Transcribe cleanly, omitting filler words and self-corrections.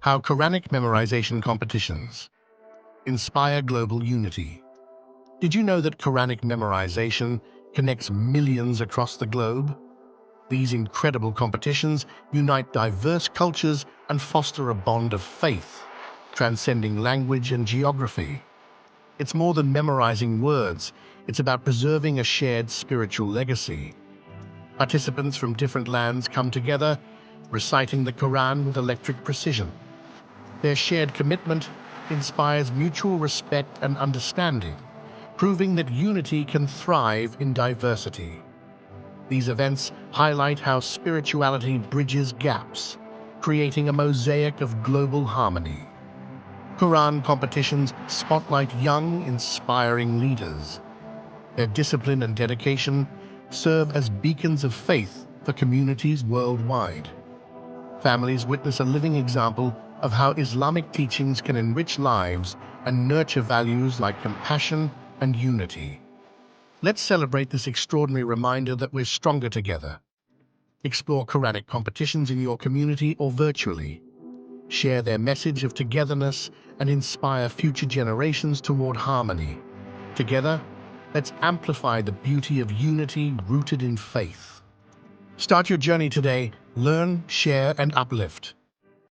How Qur'anic memorization competitions inspire global unity. Did you know that Qur'anic memorization connects millions across the globe? These incredible competitions unite diverse cultures and foster a bond of faith, transcending language and geography. It's more than memorizing words, it's about preserving a shared spiritual legacy. Participants from different lands come together, reciting the Quran with electric precision. Their shared commitment inspires mutual respect and understanding, proving that unity can thrive in diversity. These events highlight how spirituality bridges gaps, creating a mosaic of global harmony. Quran competitions spotlight young, inspiring leaders. Their discipline and dedication serve as beacons of faith for communities worldwide. Families witness a living example of how Islamic teachings can enrich lives and nurture values like compassion and unity. Let's celebrate this extraordinary reminder that we're stronger together. Explore Quranic competitions in your community or virtually. Share their message of togetherness and inspire future generations toward harmony. Together, let's amplify the beauty of unity rooted in faith. Start your journey today. Learn, share, and uplift.